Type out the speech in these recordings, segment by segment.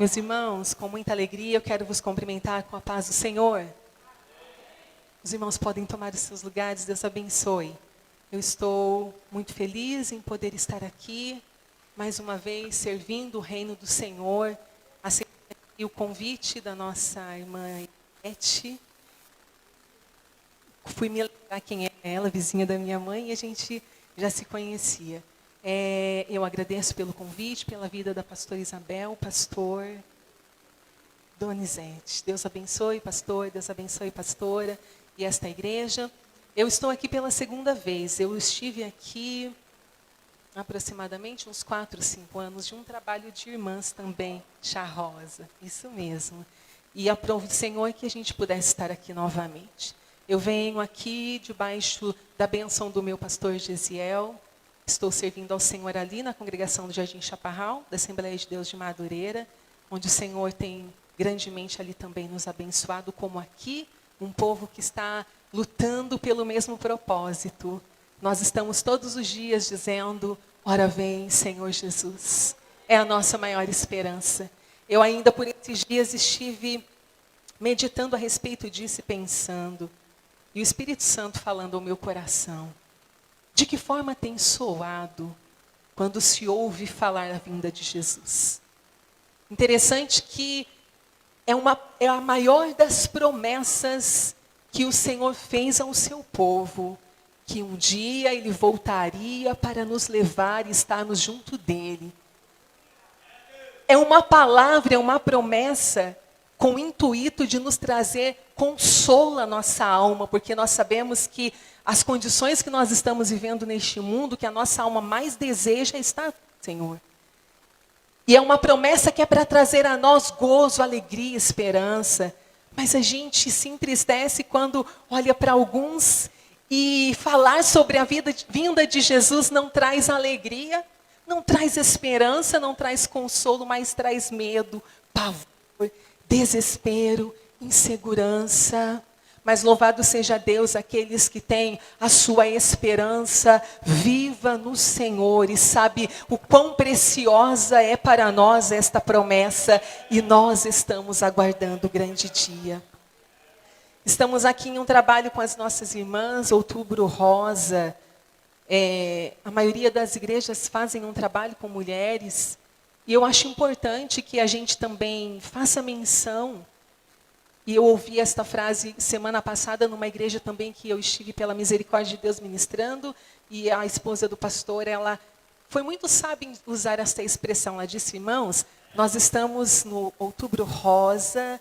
Meus irmãos, com muita alegria, eu quero vos cumprimentar com a paz do Senhor. Os irmãos podem tomar os seus lugares, Deus abençoe. Eu estou muito feliz em poder estar aqui, mais uma vez, servindo o reino do Senhor. Aceitei o convite da nossa irmã Ivete. Fui me lembrar quem é ela, vizinha da minha mãe, e a gente já se conhecia. Eu agradeço pelo convite, pela vida da pastora Isabel, pastor Donizete. Deus abençoe, pastor, Deus abençoe, pastora, e esta igreja. Eu estou aqui pela segunda vez. Eu estive aqui aproximadamente uns 4, 5 anos de um trabalho de irmãs também, Chá Rosa, isso mesmo. E aprovo do Senhor que a gente pudesse estar aqui novamente. Eu venho aqui debaixo da bênção do meu pastor Gesiel. Estou servindo ao Senhor ali na congregação do Jardim Chaparral, da Assembleia de Deus de Madureira, onde o Senhor tem grandemente ali também nos abençoado, como aqui, um povo que está lutando pelo mesmo propósito. Nós estamos todos os dias dizendo, ora vem, Senhor Jesus. É a nossa maior esperança. Eu ainda por esses dias estive meditando a respeito disso e pensando, e o Espírito Santo falando ao meu coração. De que forma tem soado quando se ouve falar a vinda de Jesus? Interessante que é a maior das promessas que o Senhor fez ao seu povo, que um dia Ele voltaria para nos levar e estarmos junto dEle. É uma palavra, é uma promessa com o intuito de nos trazer consolo à nossa alma, porque nós sabemos que as condições que nós estamos vivendo neste mundo, que a nossa alma mais deseja estar com o Senhor. E é uma promessa que é para trazer a nós gozo, alegria, esperança. Mas a gente se entristece quando olha para alguns e falar sobre a vinda de Jesus não traz alegria, não traz esperança, não traz consolo, mas traz medo, pavor, desespero, insegurança. Mas louvado seja Deus, aqueles que têm a sua esperança viva no Senhor e sabe o quão preciosa é para nós esta promessa e nós estamos aguardando o grande dia. Estamos aqui em um trabalho com as nossas irmãs, Outubro Rosa. A maioria das igrejas fazem um trabalho com mulheres e eu acho importante que a gente também faça menção. E eu ouvi esta frase semana passada numa igreja também que eu estive pela misericórdia de Deus ministrando. E a esposa do pastor, ela foi muito sábia em usar esta expressão. Ela disse, irmãos, nós estamos no Outubro Rosa.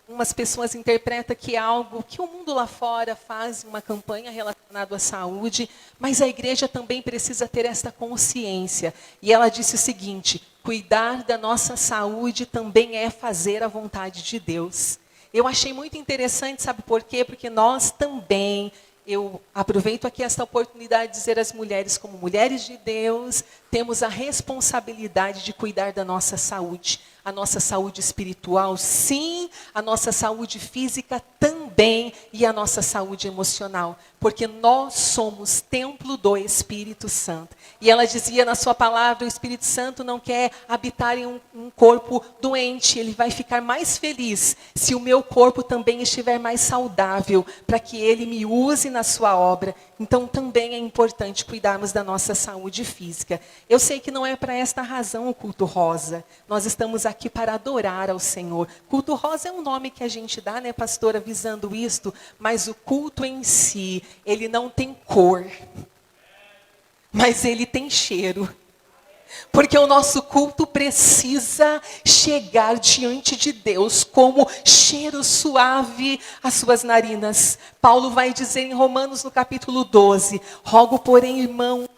Umas pessoas interpretam que é algo que o mundo lá fora faz, uma campanha relacionada à saúde. Mas a igreja também precisa ter esta consciência. E ela disse o seguinte, cuidar da nossa saúde também é fazer a vontade de Deus. Eu achei muito interessante, sabe por quê? Porque nós também, eu aproveito aqui esta oportunidade de dizer às mulheres, como mulheres de Deus, temos a responsabilidade de cuidar da nossa saúde. A nossa saúde espiritual, sim, a nossa saúde física também e a nossa saúde emocional. Porque nós somos templo do Espírito Santo. E ela dizia na sua palavra, o Espírito Santo não quer habitar em um corpo doente. Ele vai ficar mais feliz se o meu corpo também estiver mais saudável, para que ele me use na sua obra. Então também é importante cuidarmos da nossa saúde física. Eu sei que não é para esta razão o culto rosa. Nós estamos aqui para adorar ao Senhor. Culto rosa é um nome que a gente dá, né, pastora, visando isto, mas o culto em si, ele não tem cor, mas ele tem cheiro. Porque o nosso culto precisa chegar diante de Deus como cheiro suave às suas narinas. Paulo vai dizer em Romanos no capítulo 12, rogo porém, irmãos,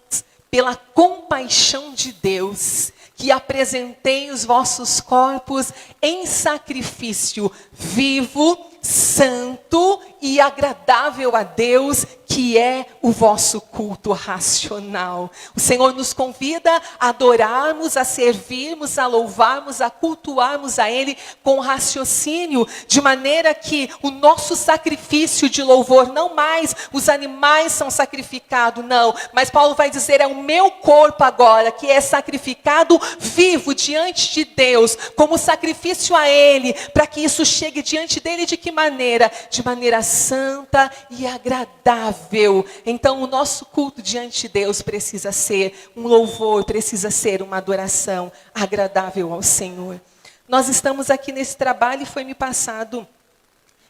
pela compaixão de Deus, que apresentei os vossos corpos em sacrifício vivo, santo e agradável a Deus, que é o vosso culto racional. O Senhor nos convida a adorarmos, a servirmos, a louvarmos, a cultuarmos a Ele com raciocínio, de maneira que o nosso sacrifício de louvor, não mais os animais são sacrificados, não, mas Paulo vai dizer, é o meu corpo agora, que é sacrificado vivo diante de Deus, como sacrifício a Ele, para que isso chegue diante dEle de que maneira? De maneira santa e agradável. Então o nosso culto diante de Deus precisa ser um louvor, precisa ser uma adoração agradável ao Senhor. Nós estamos aqui nesse trabalho e foi me passado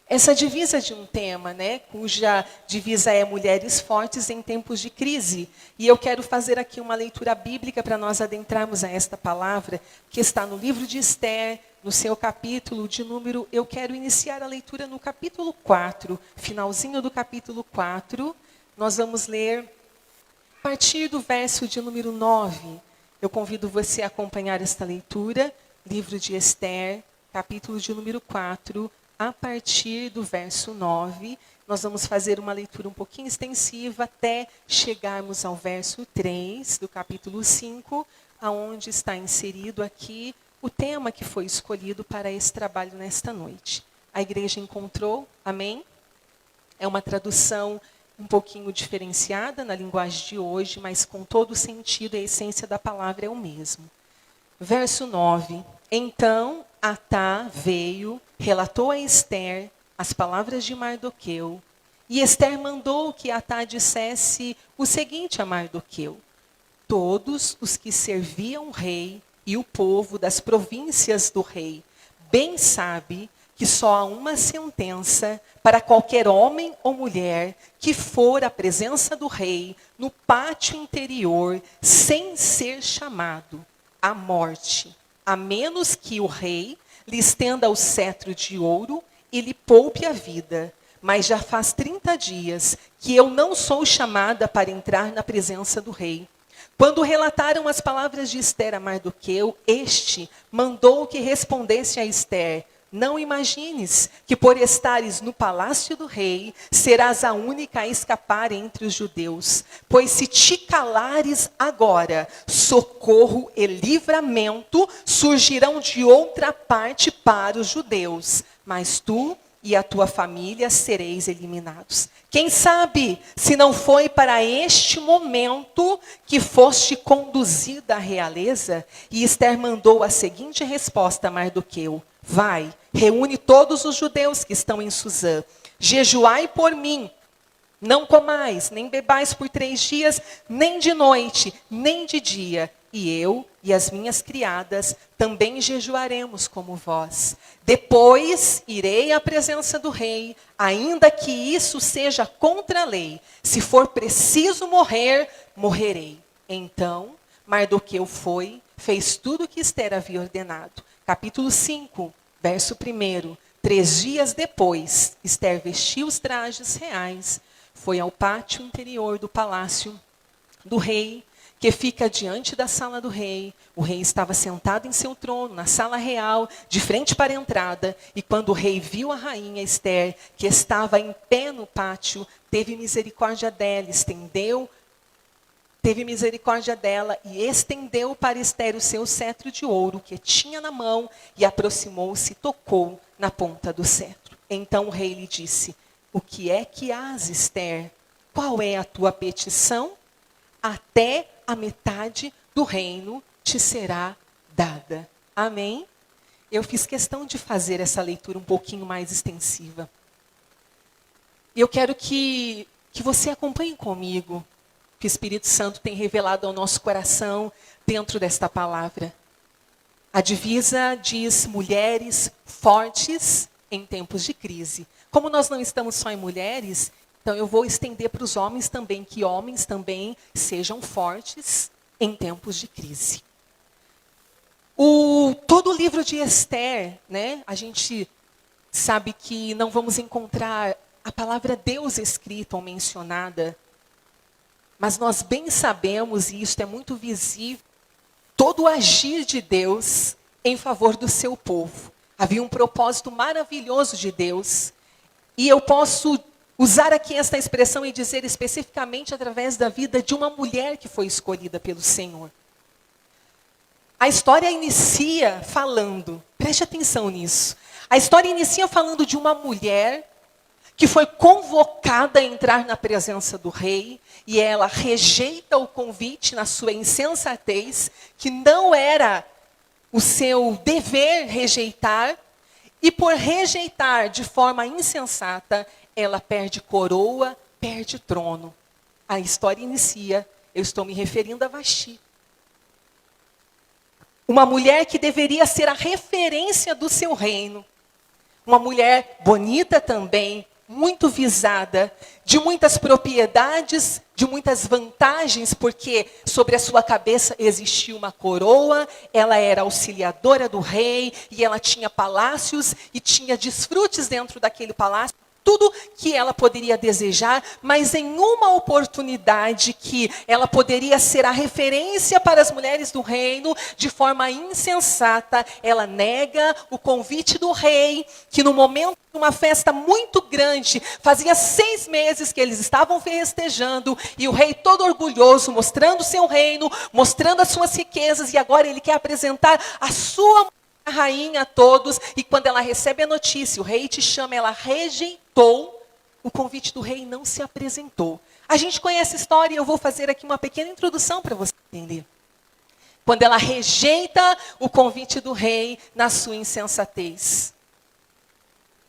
essa divisa de um tema, né, cuja divisa é Mulheres Fortes em Tempos de Crise. E eu quero fazer aqui uma leitura bíblica para nós adentrarmos a esta palavra, que está no livro de Esther, no seu capítulo de número... Eu quero iniciar a leitura no capítulo 4, finalzinho do capítulo 4. Nós vamos ler a partir do verso de número 9. Eu convido você a acompanhar esta leitura, livro de Esther, capítulo de número 4, a partir do verso 9, nós vamos fazer uma leitura um pouquinho extensiva até chegarmos ao verso 3 do capítulo 5, aonde está inserido aqui o tema que foi escolhido para esse trabalho nesta noite. A igreja encontrou, amém? É uma tradução um pouquinho diferenciada na linguagem de hoje, mas com todo o sentido e a essência da palavra é o mesmo. Verso 9. Então Atá veio, relatou a Esther as palavras de Mardoqueu, e Esther mandou que Atá dissesse o seguinte a Mardoqueu: todos os que serviam o rei e o povo das províncias do rei bem sabe que só há uma sentença para qualquer homem ou mulher que for à presença do rei no pátio interior sem ser chamado: a morte, a menos que o rei lhe estenda o cetro de ouro e lhe poupe a vida. Mas já faz 30 dias que eu não sou chamada para entrar na presença do rei. Quando relataram as palavras de Esther a Mardoqueu, este mandou que respondesse a Esther: não imagines que por estares no palácio do rei, serás a única a escapar entre os judeus. Pois se te calares agora, socorro e livramento surgirão de outra parte para os judeus. Mas tu e a tua família sereis eliminados. Quem sabe se não foi para este momento que foste conduzida à realeza? E Esther mandou a seguinte resposta a Mardoqueu: vai, reúne todos os judeus que estão em Suzã, jejuai por mim, não comais, nem bebais por 3 dias, nem de noite, nem de dia. E eu e as minhas criadas também jejuaremos como vós. Depois irei à presença do rei, ainda que isso seja contra a lei. Se for preciso morrer, morrerei. Então Mardoqueu foi, fez tudo o que Esther havia ordenado. Capítulo 5, verso 1. 3 dias depois, Esther vestiu os trajes reais, foi ao pátio interior do palácio do rei, que fica diante da sala do rei. O rei estava sentado em seu trono, na sala real, de frente para a entrada. E quando o rei viu a rainha Esther, que estava em pé no pátio, teve misericórdia dela, e estendeu para Esther o seu cetro de ouro que tinha na mão, e aproximou-se e tocou na ponta do cetro. Então o rei lhe disse: o que é que hás, Esther? Qual é a tua petição? Até a metade do reino te será dada. Amém? Eu fiz questão de fazer essa leitura um pouquinho mais extensiva. E eu quero que você acompanhe comigo, que o Espírito Santo tem revelado ao nosso coração dentro desta palavra. A divisa diz mulheres fortes em tempos de crise. Como nós não estamos só em mulheres, então eu vou estender para os homens também, que homens também sejam fortes em tempos de crise. Todo o livro de Esther, né, a gente sabe que não vamos encontrar a palavra Deus escrita ou mencionada, mas nós bem sabemos, e isto é muito visível, todo o agir de Deus em favor do seu povo. Havia um propósito maravilhoso de Deus, e eu posso usar aqui esta expressão e dizer especificamente através da vida de uma mulher que foi escolhida pelo Senhor. A história inicia falando, preste atenção nisso. A história inicia falando de uma mulher que foi convocada a entrar na presença do rei, e ela rejeita o convite na sua insensatez, que não era o seu dever rejeitar, e por rejeitar de forma insensata, ela perde coroa, perde trono. A história inicia, eu estou me referindo a Vasti. Uma mulher que deveria ser a referência do seu reino. Uma mulher bonita também, muito visada, de muitas propriedades, de muitas vantagens, porque sobre a sua cabeça existia uma coroa, ela era auxiliadora do rei, e ela tinha palácios, e tinha desfrutes dentro daquele palácio, tudo que ela poderia desejar, mas em uma oportunidade que ela poderia ser a referência para as mulheres do reino, de forma insensata, ela nega o convite do rei, que no momento de uma festa muito grande, fazia 6 meses que eles estavam festejando, e o rei todo orgulhoso, mostrando o seu reino, mostrando as suas riquezas, e agora ele quer apresentar a sua a rainha a todos, e quando ela recebe a notícia, o rei te chama, ela rejeitou o convite do rei e não se apresentou. A gente conhece a história e eu vou fazer aqui uma pequena introdução para você entender. Quando ela rejeita o convite do rei na sua insensatez,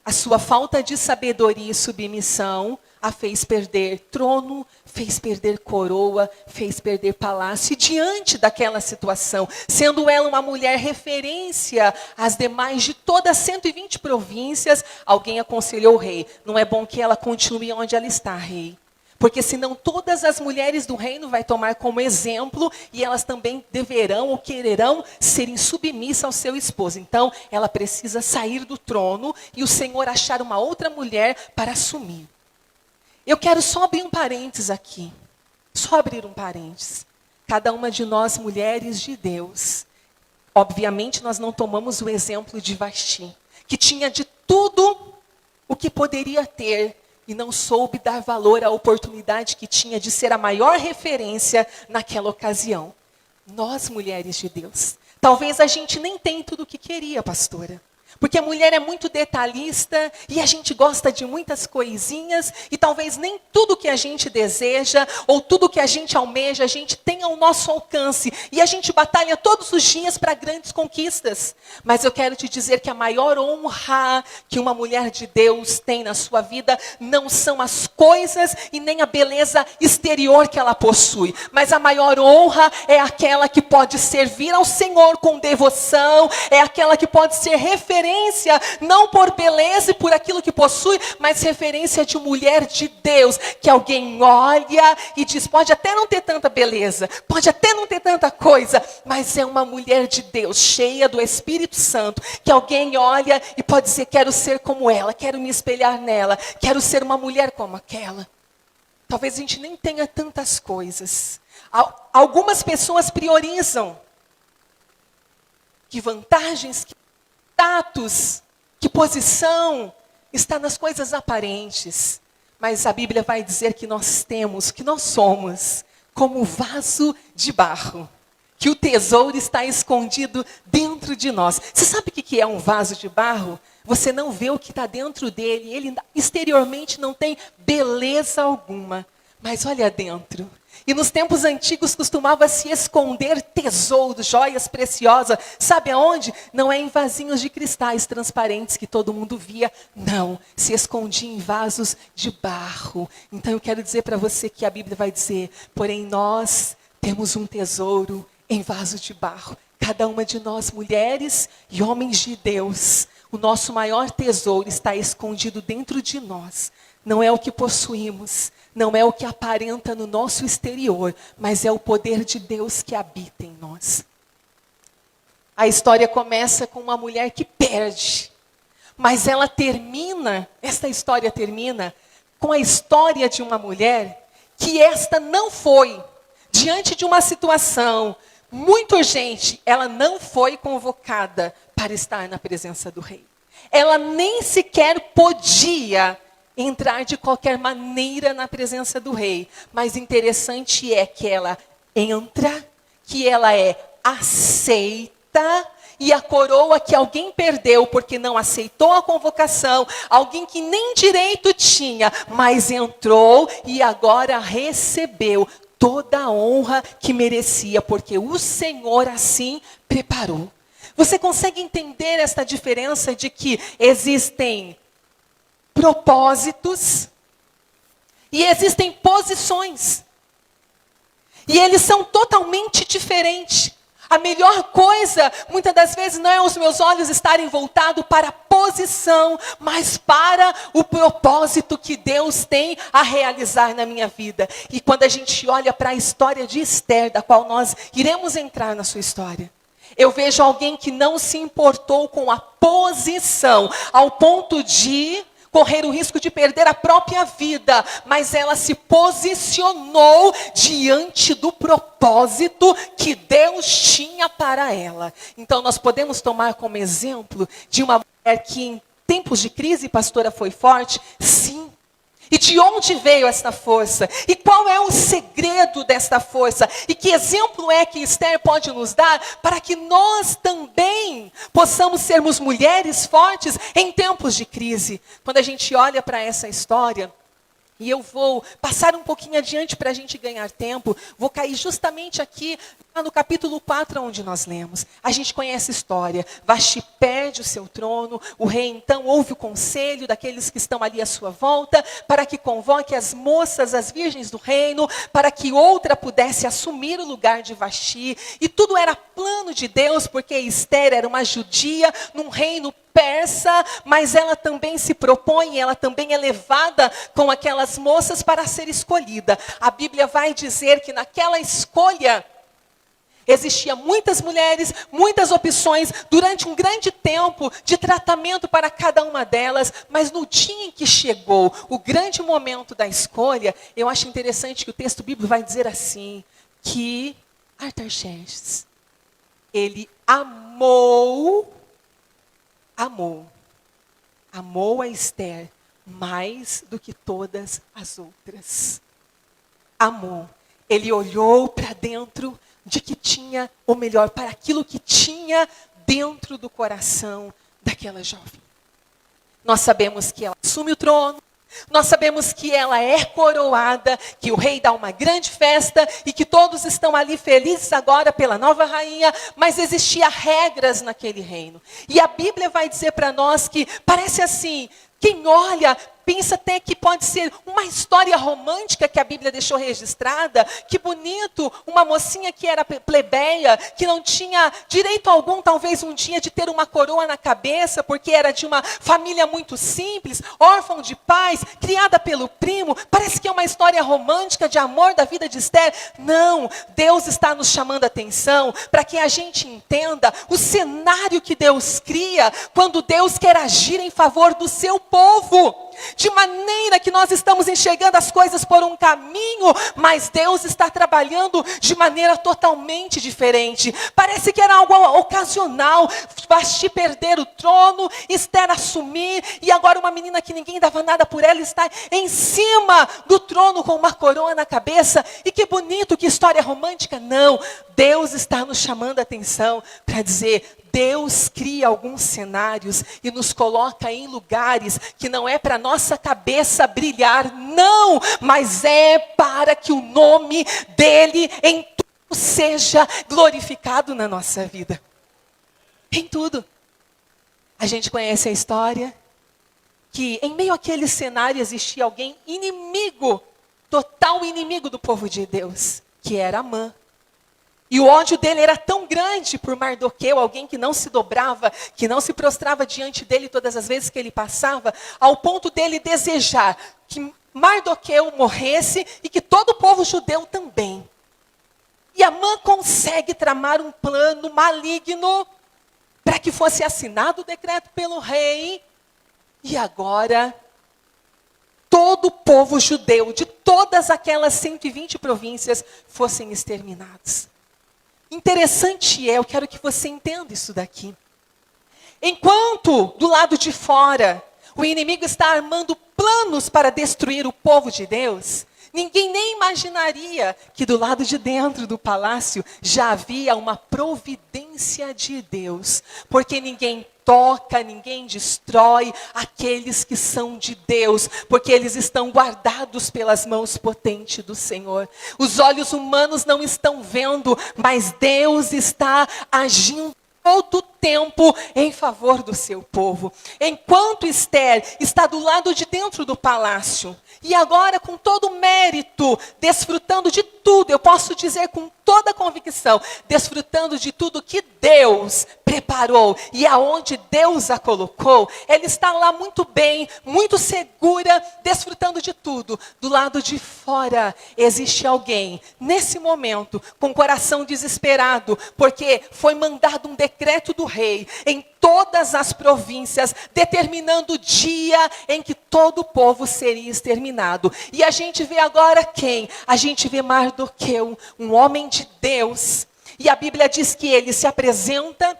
a sua falta de sabedoria e submissão a fez perder trono, fez perder coroa, fez perder palácio. E diante daquela situação, sendo ela uma mulher referência às demais de todas as 120 províncias, alguém aconselhou o rei, não é bom que ela continue onde ela está, rei. Porque senão todas as mulheres do reino vai tomar como exemplo, e elas também deverão ou quererão serem submissas ao seu esposo. Então, ela precisa sair do trono e o Senhor achar uma outra mulher para assumir. Eu quero só abrir um parênteses aqui. Só abrir um parênteses. Cada uma de nós, mulheres de Deus, obviamente nós não tomamos o exemplo de Vasti, que tinha de tudo o que poderia ter, e não soube dar valor à oportunidade que tinha de ser a maior referência naquela ocasião. Nós, mulheres de Deus, talvez a gente nem tenha tudo o que queria, pastora. Porque a mulher é muito detalhista e a gente gosta de muitas coisinhas e talvez nem tudo que a gente deseja ou tudo que a gente almeja a gente tenha ao nosso alcance. E a gente batalha todos os dias para grandes conquistas. Mas eu quero te dizer que a maior honra que uma mulher de Deus tem na sua vida não são as coisas e nem a beleza exterior que ela possui. Mas a maior honra é aquela que pode servir ao Senhor com devoção, é aquela que pode ser referência, não por beleza e por aquilo que possui, mas referência de mulher de Deus, que alguém olha e diz, pode até não ter tanta beleza, pode até não ter tanta coisa, mas é uma mulher de Deus, cheia do Espírito Santo, que alguém olha e pode dizer, quero ser como ela, quero me espelhar nela, quero ser uma mulher como aquela. Talvez a gente nem tenha tantas coisas. Algumas pessoas priorizam que vantagens, que status, que posição está nas coisas aparentes. Mas a Bíblia vai dizer que nós temos, que nós somos como vaso de barro, que o tesouro está escondido dentro de nós. Você sabe o que é um vaso de barro? Você não vê o que está dentro dele, ele exteriormente não tem beleza alguma, mas olha dentro. E nos tempos antigos costumava se esconder tesouros, joias preciosas. Sabe aonde? Não é em vasinhos de cristais transparentes que todo mundo via. Não, se escondia em vasos de barro. Então eu quero dizer para você que a Bíblia vai dizer, porém nós temos um tesouro em vaso de barro. Cada uma de nós, mulheres e homens de Deus, o nosso maior tesouro está escondido dentro de nós. Não é o que possuímos, não é o que aparenta no nosso exterior, mas é o poder de Deus que habita em nós. A história começa com uma mulher que perde, mas ela termina, esta história termina com a história de uma mulher que esta não foi, diante de uma situação muito urgente, ela não foi convocada para estar na presença do rei. Ela nem sequer podia entrar de qualquer maneira na presença do rei. Mas interessante é que ela entra, que ela é aceita, e a coroa que alguém perdeu porque não aceitou a convocação, alguém que nem direito tinha, mas entrou e agora recebeu toda a honra que merecia, porque o Senhor assim preparou. Você consegue entender esta diferença de que existem propósitos e existem posições? E eles são totalmente diferentes. A melhor coisa, muitas das vezes, não é os meus olhos estarem voltados para a posição, mas para o propósito que Deus tem a realizar na minha vida. E quando a gente olha para a história de Esther, da qual nós iremos entrar na sua história, eu vejo alguém que não se importou com a posição, ao ponto de correr o risco de perder a própria vida, mas ela se posicionou diante do propósito que Deus tinha para ela. Então nós podemos tomar como exemplo de uma mulher que em tempos de crise, pastora, foi forte? Sim. E de onde veio essa força? E qual é o segredo desta força? E que exemplo é que Esther pode nos dar para que nós também possamos sermos mulheres fortes em tempos de crise? Quando a gente olha para essa história, e eu vou passar um pouquinho adiante para a gente ganhar tempo, vou cair justamente aqui no capítulo 4, onde nós lemos. A gente conhece a história. Vasti perde o seu trono, o rei então ouve o conselho daqueles que estão ali à sua volta, para que convoque as moças, as virgens do reino, para que outra pudesse assumir o lugar de Vasti. E tudo era plano de Deus, porque Esther era uma judia num reino persa, mas ela também se propõe, ela também é levada com aquelas moças para ser escolhida. A Bíblia vai dizer que naquela escolha existia muitas mulheres, muitas opções, durante um grande tempo de tratamento para cada uma delas, mas no dia em que chegou o grande momento da escolha, eu acho interessante que o texto bíblico vai dizer assim, que Artaxerxes, ele amou a Esther mais do que todas as outras. Amou. Ele olhou para dentro de que tinha, ou melhor, para aquilo que tinha dentro do coração daquela jovem. Nós sabemos que ela assume o trono, nós sabemos que ela é coroada, que o rei dá uma grande festa e que todos estão ali felizes agora pela nova rainha, mas existiam regras naquele reino. E a Bíblia vai dizer para nós que parece assim, quem olha pensa até que pode ser uma história romântica que a Bíblia deixou registrada. Que bonito, uma mocinha que era plebeia, que não tinha direito algum, talvez um dia, de ter uma coroa na cabeça, porque era de uma família muito simples, órfã de pais, criada pelo primo. Parece que é uma história romântica de amor da vida de Esther. Não, Deus está nos chamando a atenção para que a gente entenda o cenário que Deus cria quando Deus quer agir em favor do seu povo. De maneira que nós estamos enxergando as coisas por um caminho, mas Deus está trabalhando de maneira totalmente diferente. Parece que era algo ocasional, Vasti perder o trono, Esther assumir, e agora uma menina que ninguém dava nada por ela está em cima do trono com uma coroa na cabeça. E que bonito, que história romântica. Não, Deus está nos chamando a atenção para dizer, Deus cria alguns cenários e nos coloca em lugares que não é para nossa cabeça brilhar, não, mas é para que o nome dele em tudo seja glorificado na nossa vida. Em tudo. A gente conhece a história que em meio àquele cenário existia alguém inimigo, total inimigo do povo de Deus, que era Amã. E o ódio dele era tão grande por Mardoqueu, alguém que não se dobrava, que não se prostrava diante dele todas as vezes que ele passava, ao ponto dele desejar que Mardoqueu morresse e que todo o povo judeu também. E Amã consegue tramar um plano maligno para que fosse assinado o decreto pelo rei. E agora, todo o povo judeu de todas aquelas 120 províncias fossem exterminados. Interessante eu quero que você entenda isso daqui. Enquanto do lado de fora, O inimigo está armando planos para destruir o povo de Deus. Ninguém nem imaginaria que do lado de dentro do palácio já havia uma providência de Deus. Porque ninguém toca, ninguém destrói aqueles que são de Deus, porque eles estão guardados pelas mãos potentes do Senhor. Os olhos humanos não estão vendo, mas Deus está agindo todo o tempo em favor do seu povo. Enquanto Esther está do lado de dentro do palácio, e agora com todo o mérito, desfrutando de tudo, eu posso dizer com toda a convicção, desfrutando de tudo que Deus preparou e aonde Deus a colocou, ela está lá muito bem, muito segura, desfrutando de tudo. Do lado de fora existe alguém, nesse momento, com o coração desesperado, porque foi mandado um decreto do rei em todas as províncias, determinando o dia em que todo o povo seria exterminado. E a gente vê agora quem? A gente vê Mardoqueu, um homem de Deus. E a Bíblia diz que ele se apresenta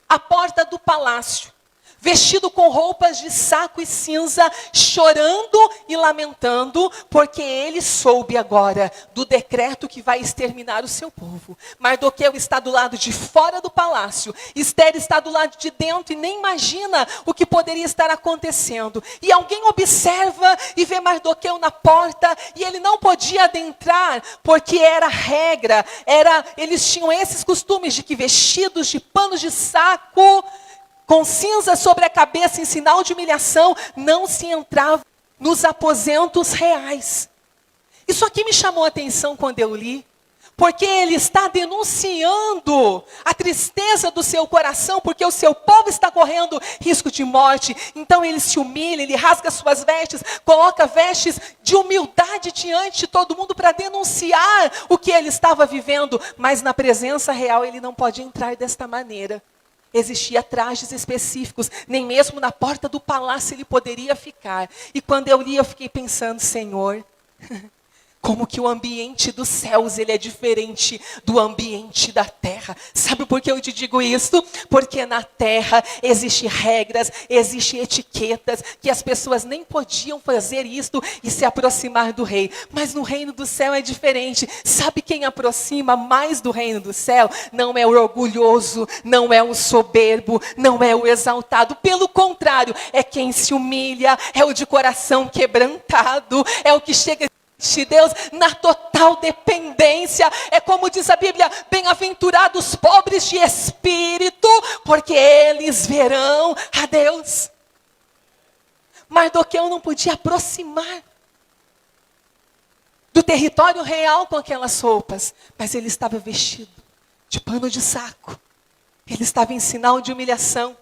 à porta do palácio, vestido com roupas de saco e cinza, chorando e lamentando, porque ele soube agora do decreto que vai exterminar o seu povo. Mardoqueu está do lado de fora do palácio, Esther está do lado de dentro e nem imagina o que poderia estar acontecendo. E alguém observa e vê Mardoqueu na porta, e ele não podia adentrar, porque era regra, eles tinham esses costumes de que vestidos de panos de saco, com cinza sobre a cabeça em sinal de humilhação, não se entrava nos aposentos reais. Isso aqui me chamou a atenção quando eu li, porque ele está denunciando a tristeza do seu coração, porque o seu povo está correndo risco de morte. Então ele se humilha, ele rasga suas vestes, coloca vestes de humildade diante de todo mundo para denunciar o que ele estava vivendo. Mas na presença real ele não pode entrar desta maneira. Existia trajes específicos, nem mesmo na porta do palácio ele poderia ficar. E quando eu li, eu fiquei pensando, Senhor, como que o ambiente dos céus ele é diferente do ambiente da terra. Sabe por que eu te digo isso? Porque na terra existem regras, existem etiquetas, que as pessoas nem podiam fazer isto e se aproximar do rei. Mas no reino do céu é diferente. Sabe quem aproxima mais do reino do céu? Não é o orgulhoso, não é o soberbo, não é o exaltado. Pelo contrário, é quem se humilha, é o de coração quebrantado, é o que chega de Deus na total dependência. É como diz a Bíblia, bem-aventurados os pobres de espírito, porque eles verão a Deus. Mardoqueu não podia aproximar do território real com aquelas roupas, mas ele estava vestido de pano de saco, ele estava em sinal de humilhação.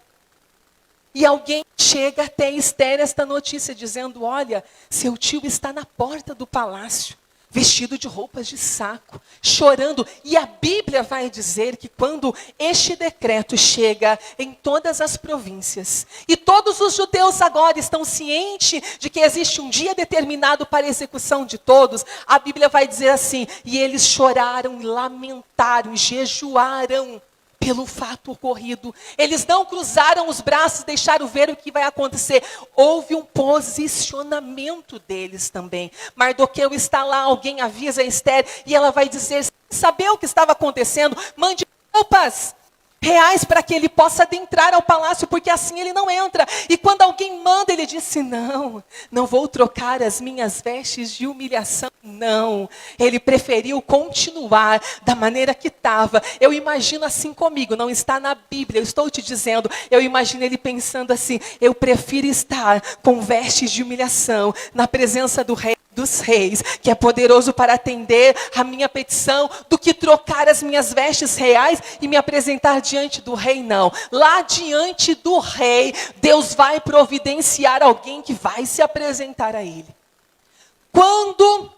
E alguém chega até Esther esta notícia dizendo, olha, seu tio está na porta do palácio, vestido de roupas de saco, chorando. E a Bíblia vai dizer que quando este decreto chega em todas as províncias, e todos os judeus agora estão cientes de que existe um dia determinado para a execução de todos, a Bíblia vai dizer assim, e eles choraram, lamentaram, jejuaram pelo fato ocorrido. Eles não cruzaram os braços, deixaram ver o que vai acontecer. Houve um posicionamento deles também. Mardoqueu está lá, alguém avisa a Esther, e ela vai dizer, saber o que estava acontecendo, mande roupas reais para que ele possa adentrar ao palácio, porque assim ele não entra. E quando alguém manda, ele disse, não vou trocar as minhas vestes de humilhação, não. Ele preferiu continuar da maneira que estava. Eu imagino assim comigo, não está na Bíblia, eu estou te dizendo, eu imagino ele pensando assim, eu prefiro estar com vestes de humilhação, na presença do rei dos reis, que é poderoso para atender a minha petição, do que trocar as minhas vestes reais e me apresentar diante do rei, não. Lá diante do rei, Deus vai providenciar alguém que vai se apresentar a ele. Quando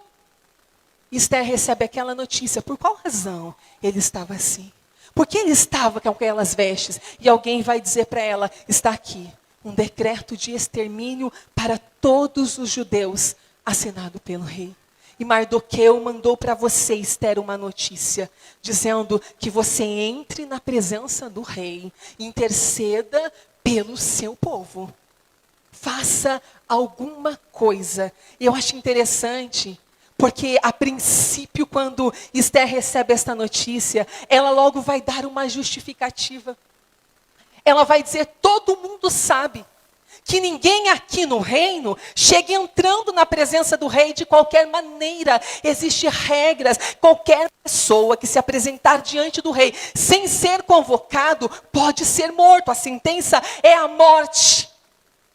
Esther recebe aquela notícia, por qual razão ele estava assim? Por que ele estava com aquelas vestes? E alguém vai dizer para ela, está aqui, um decreto de extermínio para todos os judeus, assinado pelo rei. E Mardoqueu mandou para você, Esther, uma notícia, dizendo que você entre na presença do rei, interceda pelo seu povo. faça alguma coisa. E eu acho interessante, porque a princípio, quando Esther recebe esta notícia, ela logo vai dar uma justificativa. Ela vai dizer: todo mundo sabe que ninguém aqui no reino chega entrando na presença do rei de qualquer maneira. Existem regras. Qualquer pessoa que se apresentar diante do rei sem ser convocado pode ser morto. A sentença é a morte.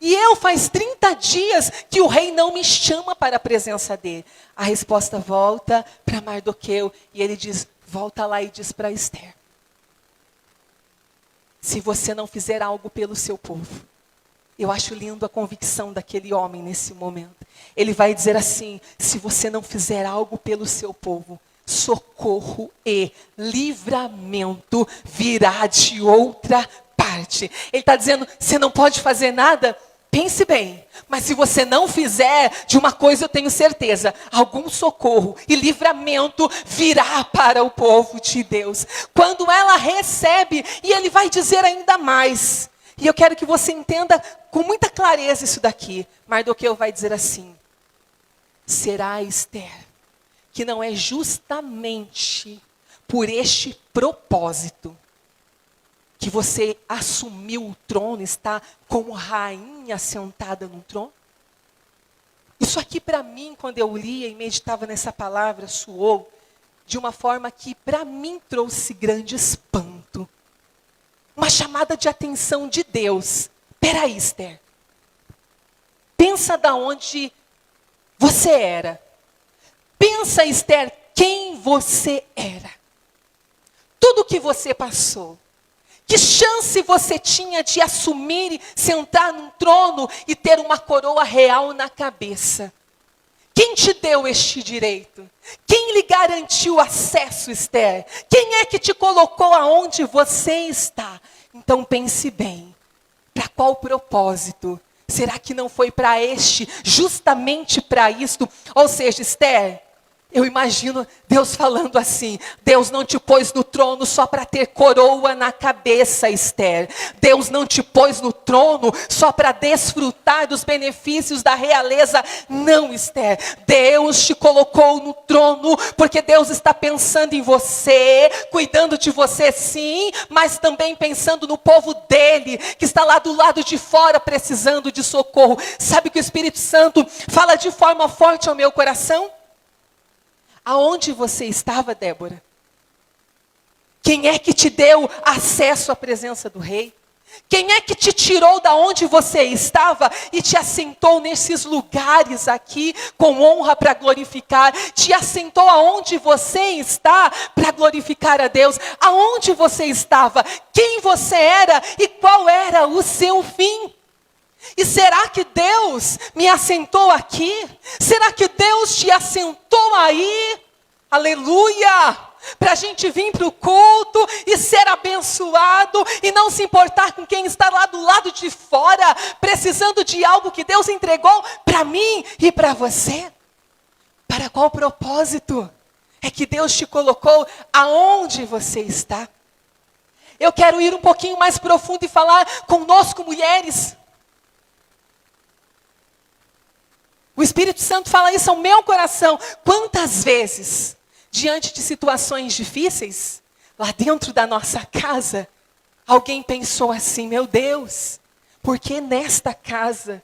E faz 30 dias que o rei não me chama para a presença dele. A resposta volta para Mardoqueu e ele diz: volta lá e diz para Esther: se você não fizer algo pelo seu povo. Eu acho lindo a convicção daquele homem nesse momento. Ele vai dizer assim: se você não fizer algo pelo seu povo, socorro e livramento virá de outra parte. Ele está dizendo: você não pode fazer nada? Pense bem, mas se você não fizer, de uma coisa eu tenho certeza: algum socorro e livramento virá para o povo de Deus. Quando ela recebe, e ele vai dizer ainda mais. E eu quero que você entenda com muita clareza isso daqui. Mardoqueu vai dizer assim: será, Esther, que não é justamente por este propósito que você assumiu o trono, está como rainha sentada no trono? Isso aqui para mim, quando eu lia e meditava nessa palavra, soou de uma forma que para mim trouxe grande espanto. Uma chamada de atenção de Deus. Peraí, Esther. Pensa da onde você era. Pensa, Esther, quem você era. Tudo que você passou. Que chance você tinha de assumir, sentar num trono e ter uma coroa real na cabeça? Quem te deu este direito? Quem lhe garantiu acesso, Esther? Quem é que te colocou aonde você está? Então pense bem, para qual propósito? Será que não foi para justamente para isto? Ou seja, Esther, eu imagino Deus falando assim: Deus não te pôs no trono só para ter coroa na cabeça, Esther. Deus não te pôs no trono só para desfrutar dos benefícios da realeza. Não, Esther. Deus te colocou no trono porque Deus está pensando em você, cuidando de você sim, mas também pensando no povo dele, que está lá do lado de fora precisando de socorro. Sabe que o Espírito Santo fala de forma forte ao meu coração? Aonde você estava, Débora? Quem é que te deu acesso à presença do rei? Quem é que te tirou da onde você estava e te assentou nesses lugares aqui com honra para glorificar? Te assentou aonde você está para glorificar a Deus? Aonde você estava? Quem você era e qual era o seu fim? E será que Deus me assentou aqui? Será que Deus te assentou aí? Aleluia! Para a gente vir para o culto e ser abençoado e não se importar com quem está lá do lado de fora, precisando de algo que Deus entregou para mim e para você. Para qual propósito é que Deus te colocou aonde você está? Eu quero ir um pouquinho mais profundo e falar conosco, mulheres. O Espírito Santo fala isso ao meu coração. Quantas vezes, diante de situações difíceis, lá dentro da nossa casa, alguém pensou assim: meu Deus, por que nesta casa?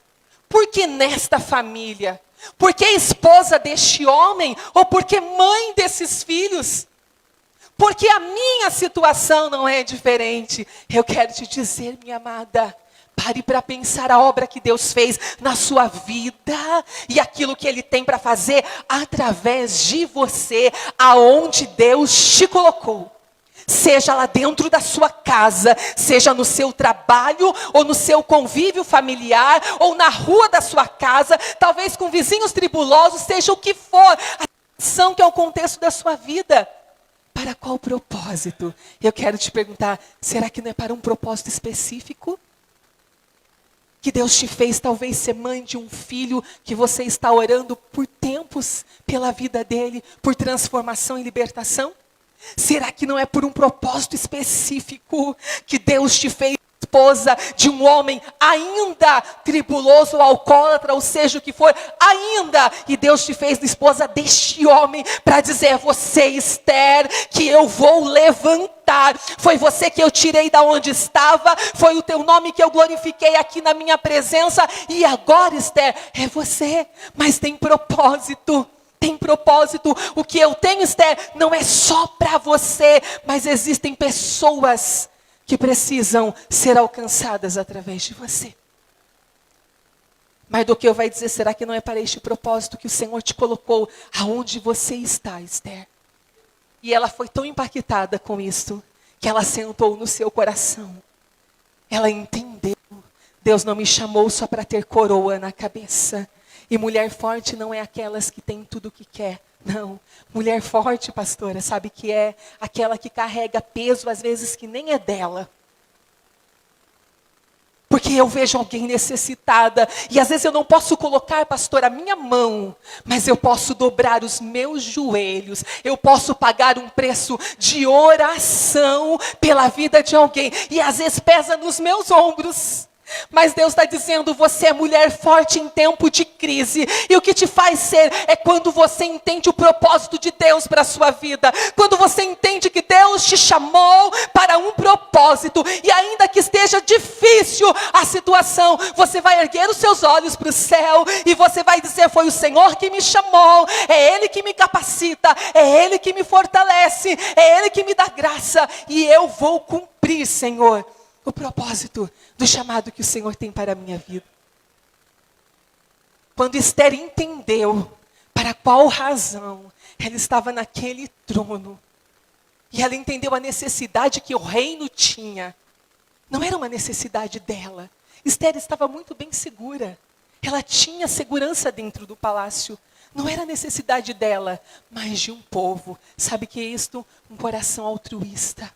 Por que nesta família? Por que esposa deste homem? Ou por que mãe desses filhos? Porque a minha situação não é diferente. Eu quero te dizer, minha amada, pare para pensar a obra que Deus fez na sua vida e aquilo que Ele tem para fazer através de você, aonde Deus te colocou. Seja lá dentro da sua casa, seja no seu trabalho, ou no seu convívio familiar, ou na rua da sua casa, talvez com vizinhos tribulosos, seja o que for, a situação que é o contexto da sua vida. Para qual propósito? Eu quero te perguntar, será que não é para um propósito específico? Que Deus te fez talvez ser mãe de um filho que você está orando por tempos pela vida dele, por transformação e libertação? Será que não é por um propósito específico que Deus te fez esposa de um homem ainda tribuloso, ou alcoólatra, ou seja o que for, ainda. E Deus te fez esposa deste homem para dizer: você, Esther, que eu vou levantar. Foi você que eu tirei da onde estava, foi o teu nome que eu glorifiquei aqui na minha presença. E agora, Esther, é você, mas tem propósito. Tem propósito. O que eu tenho, Esther, não é só para você, mas existem pessoas que precisam ser alcançadas através de você. Mardoqueu vai dizer: será que não é para este propósito que o Senhor te colocou aonde você está, Esther? E ela foi tão impactada com isso, que ela sentou no seu coração. Ela entendeu. Deus não me chamou só para ter coroa na cabeça. E mulher forte não é aquelas que têm tudo o que quer. Não. Mulher forte, pastora, sabe que é aquela que carrega peso, às vezes, que nem é dela. Porque eu vejo alguém necessitada. E às vezes eu não posso colocar, pastor, a minha mão. Mas eu posso dobrar os meus joelhos. Eu posso pagar um preço de oração pela vida de alguém. E às vezes pesa nos meus ombros. Mas Deus está dizendo: você é mulher forte em tempo de crise. E o que te faz ser é quando você entende o propósito de Deus para a sua vida. Quando você entende que Deus te chamou para um propósito. E ainda que esteja difícil a situação, você vai erguer os seus olhos para o céu. E você vai dizer: foi o Senhor que me chamou. É Ele que me capacita. É Ele que me fortalece. É Ele que me dá graça. E eu vou cumprir, Senhor, o propósito do chamado que o Senhor tem para a minha vida. Quando Esther entendeu para qual razão ela estava naquele trono, e ela entendeu a necessidade que o reino tinha, não era uma necessidade dela. Esther estava muito bem segura. Ela tinha segurança dentro do palácio. Não era necessidade dela, mas de um povo. Sabe o que é isto? Um coração altruísta.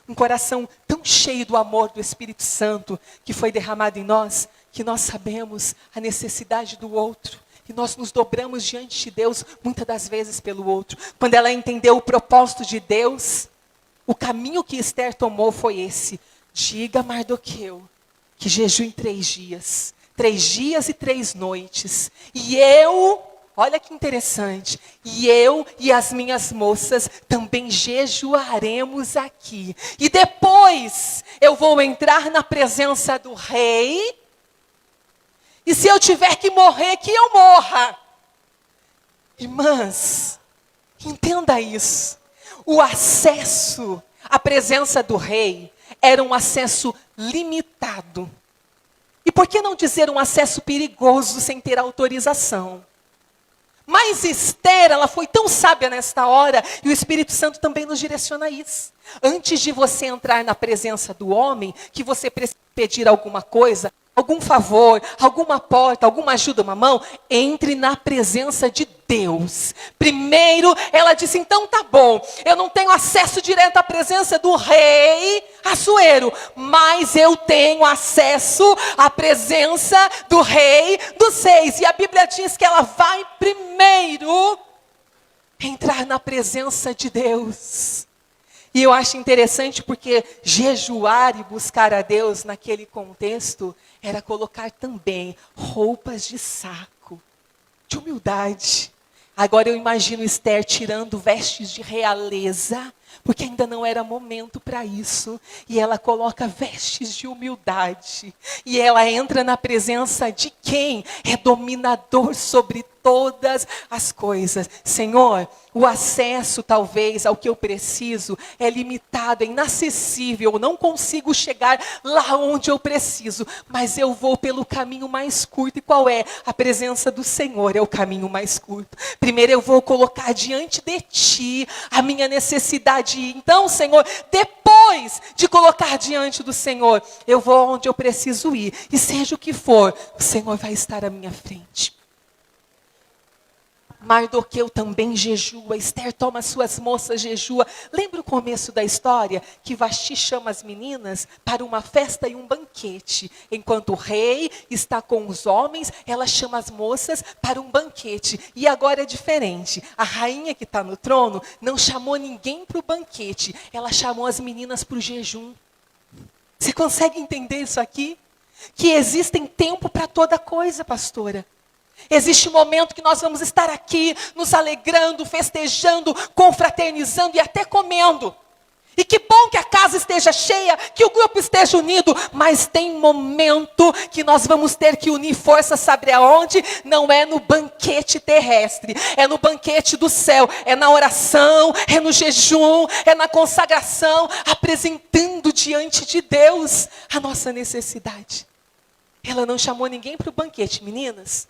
Um coração tão cheio do amor do Espírito Santo que foi derramado em nós, que nós sabemos a necessidade do outro. E nós nos dobramos diante de Deus, muitas das vezes pelo outro. Quando ela entendeu o propósito de Deus, o caminho que Esther tomou foi esse: diga a Mardoqueu que jejue 3 dias. 3 dias e 3 noites. E eu... olha que interessante. E eu e as minhas moças também jejuaremos aqui. E depois eu vou entrar na presença do rei. E se eu tiver que morrer, que eu morra. Irmãs, entenda isso. O acesso à presença do rei era um acesso limitado. E por que não dizer um acesso perigoso sem ter autorização? Mas Esther, ela foi tão sábia nesta hora, e o Espírito Santo também nos direciona a isso. Antes de você entrar na presença do homem, que você precisa pedir alguma coisa, algum favor, alguma porta, alguma ajuda, uma mão, entre na presença de Deus. Primeiro, ela disse: então tá bom, eu não tenho acesso direto à presença do rei Assuero, mas eu tenho acesso à presença do rei dos reis. E a Bíblia diz que ela vai primeiro entrar na presença de Deus. E eu acho interessante porque jejuar e buscar a Deus naquele contexto era colocar também roupas de saco, de humildade. Agora eu imagino Esther tirando vestes de realeza, porque ainda não era momento para isso. E ela coloca vestes de humildade. E ela entra na presença de quem é dominador sobre todas as coisas. Senhor, o acesso talvez ao que eu preciso é limitado, é inacessível. Eu não consigo chegar lá onde eu preciso. Mas eu vou pelo caminho mais curto. E qual é? A presença do Senhor é o caminho mais curto. Primeiro eu vou colocar diante de Ti a minha necessidade. Então, Senhor, depois de colocar diante do Senhor, eu vou onde eu preciso ir. E seja o que for, o Senhor vai estar à minha frente. Mardoqueu também jejua, Esther toma suas moças, jejua. Lembra o começo da história? Que Vasti chama as meninas para uma festa e um banquete. Enquanto o rei está com os homens, ela chama as moças para um banquete. E agora é diferente. A rainha que está no trono não chamou ninguém para o banquete. Ela chamou as meninas para o jejum. Você consegue entender isso aqui? Que existem tempo para toda coisa, pastora. Existe um momento que nós vamos estar aqui, nos alegrando, festejando, confraternizando e até comendo. E que bom que a casa esteja cheia, que o grupo esteja unido, mas tem momento que nós vamos ter que unir forças, sabe aonde? Não é no banquete terrestre, é no banquete do céu, é na oração, é no jejum, é na consagração, apresentando diante de Deus a nossa necessidade. Ela não chamou ninguém para o banquete, meninas.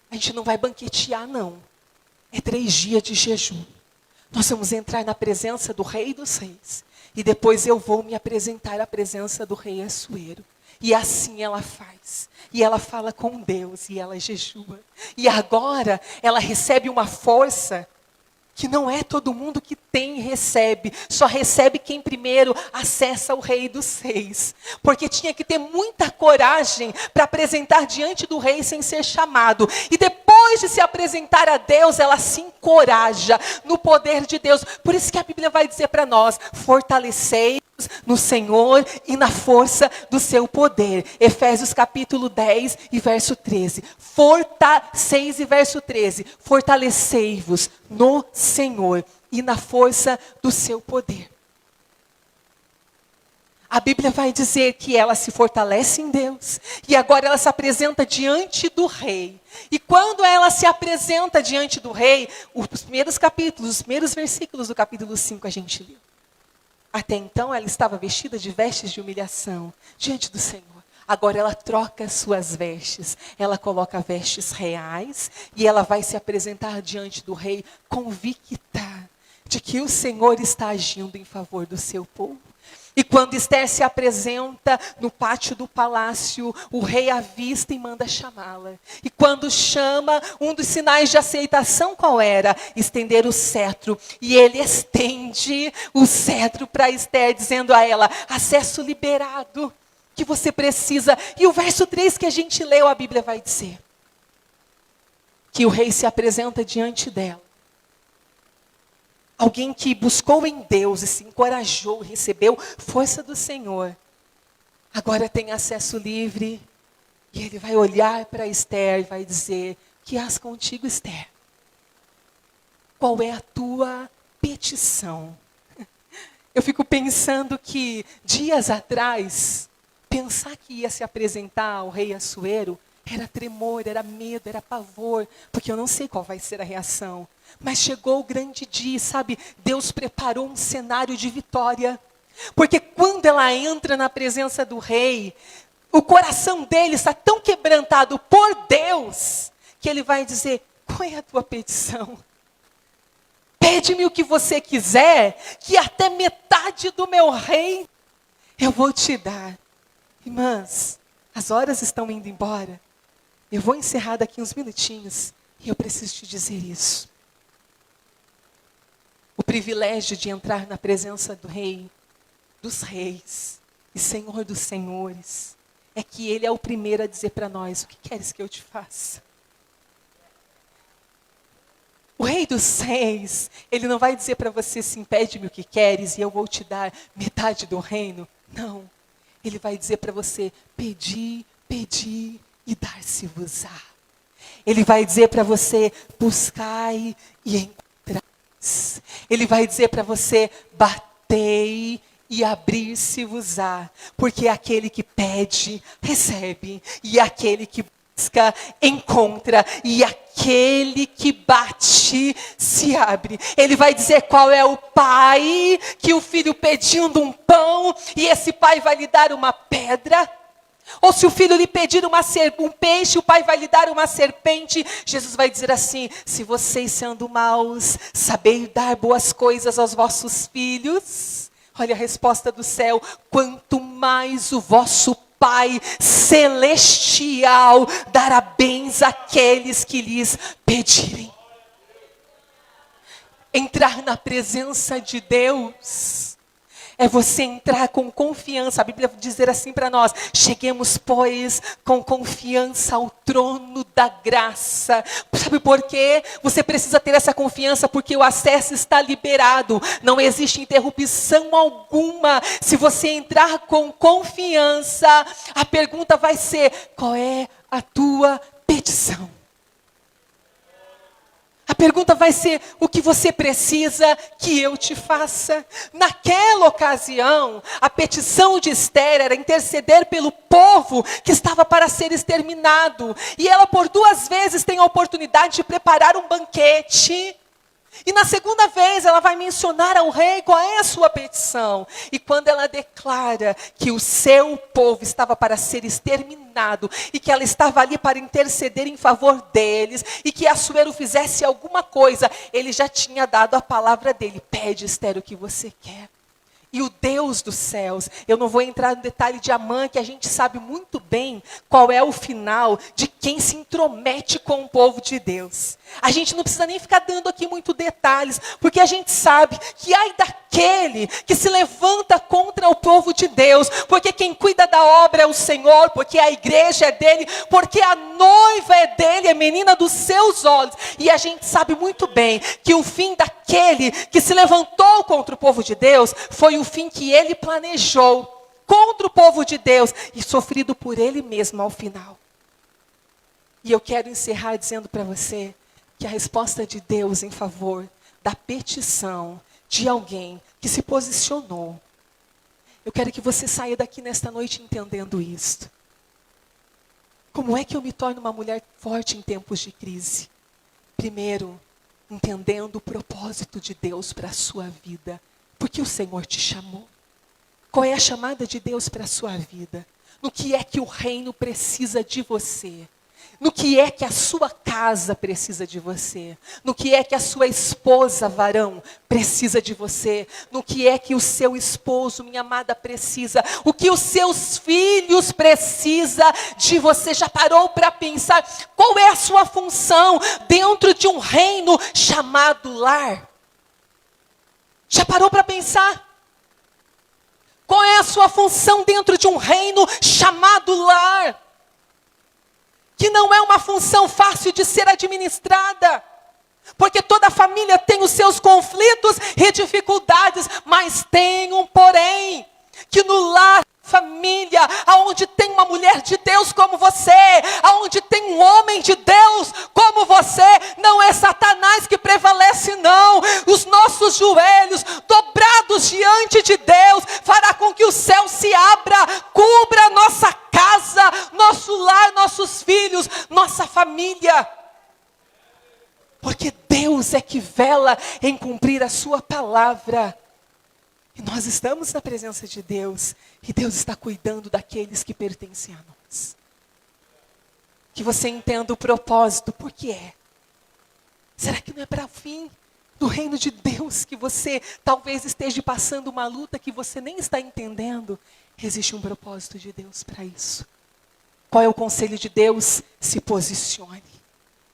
A gente não vai banquetear, não. É 3 dias de jejum. Nós vamos entrar na presença do Rei dos Reis. E depois eu vou me apresentar à presença do Rei Assuero. E assim ela faz. E ela fala com Deus. E ela jejua. E agora ela recebe uma força que não é todo mundo que tem e recebe. Só recebe quem primeiro acessa o Rei dos Reis. Porque tinha que ter muita coragem para apresentar diante do rei sem ser chamado. E depois de se apresentar a Deus, ela se encoraja no poder de Deus. Por isso que a Bíblia vai dizer para nós, fortalecei no Senhor e na força do seu poder. Efésios capítulo 10 e verso 13. 6 e verso 13. Fortalecei-vos no Senhor e na força do seu poder. A Bíblia vai dizer que ela se fortalece em Deus. E agora ela se apresenta diante do rei. E quando ela se apresenta diante do rei, os primeiros capítulos, os primeiros versículos do capítulo 5 a gente leu. Até então ela estava vestida de vestes de humilhação diante do Senhor. Agora ela troca as suas vestes. Ela coloca vestes reais e ela vai se apresentar diante do rei convicta de que o Senhor está agindo em favor do seu povo. E quando Esther se apresenta no pátio do palácio, o rei avista e manda chamá-la. E quando chama, um dos sinais de aceitação qual era? Estender o cetro. E ele estende o cetro para Esther, dizendo a ela, acesso liberado que você precisa. E o verso 3 que a gente leu, a Bíblia vai dizer que o rei se apresenta diante dela. Alguém que buscou em Deus e se encorajou, recebeu força do Senhor. Agora tem acesso livre. E ele vai olhar para Esther e vai dizer, que hás contigo, Esther? Qual é a tua petição? Eu fico pensando que dias atrás, pensar que ia se apresentar ao rei Assuero, era tremor, era medo, era pavor, porque eu não sei qual vai ser a reação. Mas chegou o grande dia, sabe? Deus preparou um cenário de vitória. Porque quando ela entra na presença do rei, o coração dele está tão quebrantado por Deus, que ele vai dizer, qual é a tua petição? Pede-me o que você quiser, que até metade do meu reino eu vou te dar. Irmãs, as horas estão indo embora. Eu vou encerrar daqui uns minutinhos e eu preciso te dizer isso. O privilégio de entrar na presença do Rei dos Reis e Senhor dos Senhores é que Ele é o primeiro a dizer para nós, o que queres que eu te faça? O Rei dos Reis, Ele não vai dizer para você assim, pede-me o que queres e eu vou te dar metade do reino. Não, Ele vai dizer para você, pedi, pedi e dar-se-vos-á. Ele vai dizer para você, buscai e encontrareis. Ele vai dizer para você, batei e abrir-se-vos-á. Porque aquele que pede, recebe. E aquele que busca, encontra. E aquele que bate, se abre. Ele vai dizer qual é o pai que o filho pedindo um pão e esse pai vai lhe dar uma pedra. Ou se o filho lhe pedir um peixe, o pai vai lhe dar uma serpente. Jesus vai dizer assim, se vocês sendo maus, sabeis dar boas coisas aos vossos filhos. Olha a resposta do céu, quanto mais o vosso Pai celestial dará bens àqueles que lhes pedirem. Entrar na presença de Deus É você entrar com confiança. A Bíblia vai dizer assim para nós: cheguemos, pois, com confiança ao trono da graça. Sabe por quê? Você precisa ter essa confiança porque o acesso está liberado. Não existe interrupção alguma. Se você entrar com confiança, a pergunta vai ser: qual é a tua petição? A pergunta vai ser: o que você precisa que eu te faça? Naquela ocasião, a petição de Esther era interceder pelo povo que estava para ser exterminado. E ela por 2 vezes tem a oportunidade de preparar um banquete. E na segunda vez ela vai mencionar ao rei qual é a sua petição. E quando ela declara que o seu povo estava para ser exterminado, e que ela estava ali para interceder em favor deles, e que Assuero fizesse alguma coisa, ele já tinha dado a palavra dele: pede, Esther, o que você quer. E o Deus dos céus, eu não vou entrar no detalhe de Amã, que a gente sabe muito bem qual é o final de quem se intromete com o povo de Deus. A gente não precisa nem ficar dando aqui muito detalhes, porque a gente sabe que ai daquele que se levanta contra o povo de Deus, porque quem cuida da obra é o Senhor, porque a igreja é dele, porque a noiva é dele, é menina dos seus olhos. E a gente sabe muito bem que o fim daquele que se levantou contra o povo de Deus foi o fim que ele planejou contra o povo de Deus e sofrido por ele mesmo ao final. E eu quero encerrar dizendo para você que a resposta de Deus em favor da petição de alguém que se posicionou, eu quero que você saia daqui nesta noite entendendo isto. Como é que eu me torno uma mulher forte em tempos de crise? Primeiro, entendendo o propósito de Deus para a sua vida. Porque o Senhor te chamou. Qual é a chamada de Deus para a sua vida? No que é que o reino precisa de você? No que é que a sua casa precisa de você? No que é que a sua esposa, varão, precisa de você? No que é que o seu esposo, minha amada, precisa? O que os seus filhos precisam de você? Já parou para pensar qual é a sua função dentro de um reino chamado lar? Já parou para pensar? Qual é a sua função dentro de um reino chamado lar? Que não é uma função fácil de ser administrada. Porque toda família tem os seus conflitos e dificuldades, mas tem um porém, que no lar, família, aonde tem uma mulher de Deus como você, aonde tem um homem de Deus como você, não é Satanás que prevalece não. Os nossos joelhos dobrados diante de Deus fará com que o céu se abra, cubra nossa casa, nosso lar, nossos filhos, nossa família. Porque Deus é que vela em cumprir a sua palavra. E nós estamos na presença de Deus. E Deus está cuidando daqueles que pertencem a nós. Que você entenda o propósito. Por que é? Será que não é para o fim do reino de Deus que você talvez esteja passando uma luta que você nem está entendendo? Existe um propósito de Deus para isso. Qual é o conselho de Deus? Se posicione.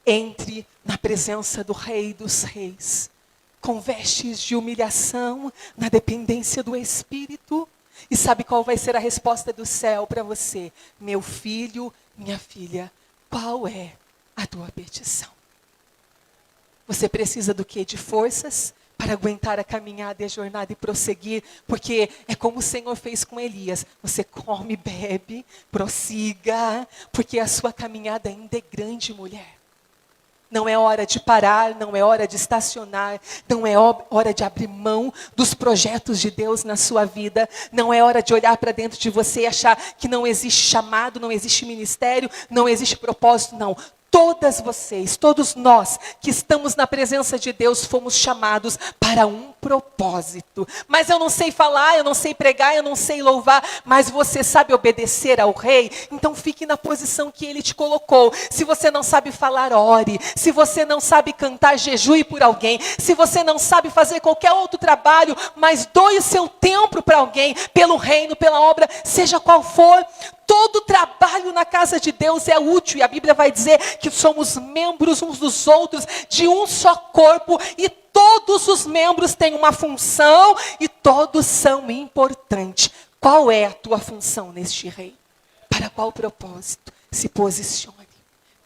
Entre na presença do Rei dos Reis. Com vestes de humilhação, na dependência do Espírito. E sabe qual vai ser a resposta do céu para você? Meu filho, minha filha, qual é a tua petição? Você precisa do quê? De forças para aguentar a caminhada e a jornada e prosseguir. Porque é como o Senhor fez com Elias. Você come, bebe, prossiga, porque a sua caminhada ainda é grande, mulher. Não é hora de parar, não é hora de estacionar, não é hora de abrir mão dos projetos de Deus na sua vida, não é hora de olhar para dentro de você e achar que não existe chamado, não existe ministério, não existe propósito, não. Todas vocês, todos nós que estamos na presença de Deus fomos chamados para um propósito. Mas eu não sei falar, eu não sei pregar, eu não sei louvar, mas você sabe obedecer ao Rei? Então fique na posição que Ele te colocou. Se você não sabe falar, ore. Se você não sabe cantar, jejue por alguém. Se você não sabe fazer qualquer outro trabalho, mas doe o seu tempo para alguém, pelo reino, pela obra, seja qual for. Todo trabalho na casa de Deus é útil. E a Bíblia vai dizer que somos membros uns dos outros de um só corpo. E todos os membros têm uma função e todos são importantes. Qual é a tua função neste reino? Para qual propósito? Se posicione.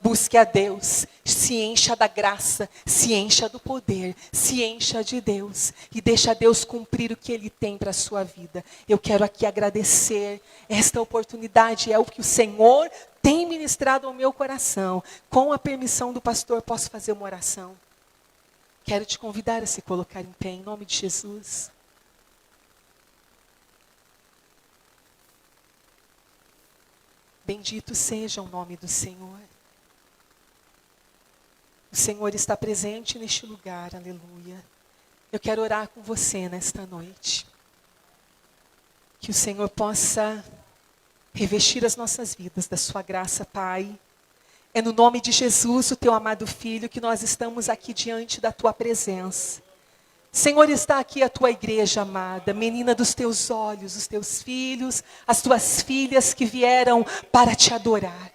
Busque a Deus, se encha da graça, se encha do poder, se encha de Deus e deixa Deus cumprir o que Ele tem para a sua vida. Eu quero aqui agradecer esta oportunidade, é o que o Senhor tem ministrado ao meu coração. Com a permissão do pastor, posso fazer uma oração? Quero te convidar a se colocar em pé, em nome de Jesus. Bendito seja o nome do Senhor. O Senhor está presente neste lugar, aleluia. Eu quero orar com você nesta noite. Que o Senhor possa revestir as nossas vidas da sua graça, Pai. É no nome de Jesus, o teu amado Filho, que nós estamos aqui diante da tua presença. Senhor, está aqui a tua igreja amada, menina dos teus olhos, os teus filhos, as tuas filhas que vieram para te adorar.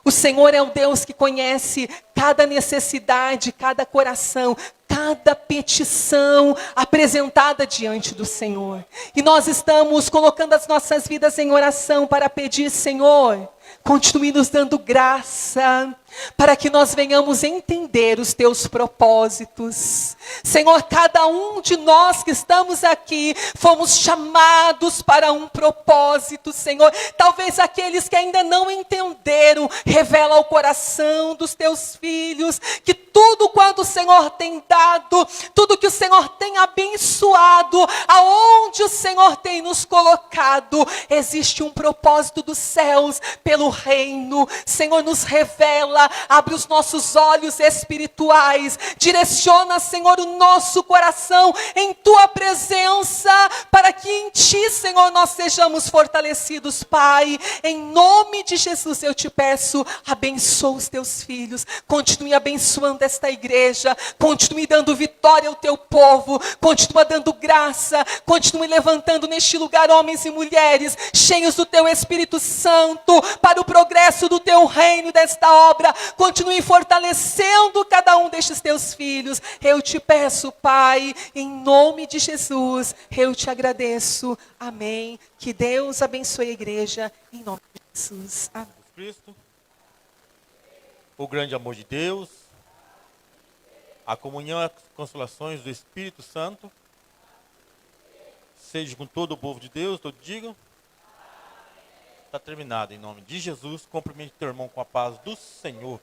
O Senhor é o Deus que conhece cada necessidade, cada coração, cada petição apresentada diante do Senhor. E nós estamos colocando as nossas vidas em oração para pedir, Senhor, continue nos dando graça, para que nós venhamos entender os teus propósitos. Senhor, cada um de nós que estamos aqui, fomos chamados para um propósito, Senhor. Talvez aqueles que ainda não entenderam, revela ao coração dos teus filhos, que tudo quanto o Senhor tem dado, tudo que o Senhor tem abençoado, aonde o Senhor tem nos colocado, existe um propósito dos céus pelo reino. Senhor, nos revela, abre os nossos olhos espirituais, direciona, Senhor, o nosso coração em tua presença, para que em ti, Senhor, nós sejamos fortalecidos, Pai. Em nome de Jesus eu te peço, abençoa os teus filhos, continue abençoando esta igreja, continue dando vitória ao teu povo, continue dando graça, continue levantando neste lugar homens e mulheres cheios do teu Espírito Santo, para o progresso do teu reino, desta obra. Continue fortalecendo cada um destes teus filhos. Eu te peço, Pai, em nome de Jesus, eu te agradeço. Amém. Que Deus abençoe a igreja, em nome de Jesus. Amém. Cristo, o grande amor de Deus, a comunhão e as consolações do Espírito Santo, seja com todo o povo de Deus, todos digam. Está terminado, em nome de Jesus. Cumprimente teu irmão com a paz do Senhor.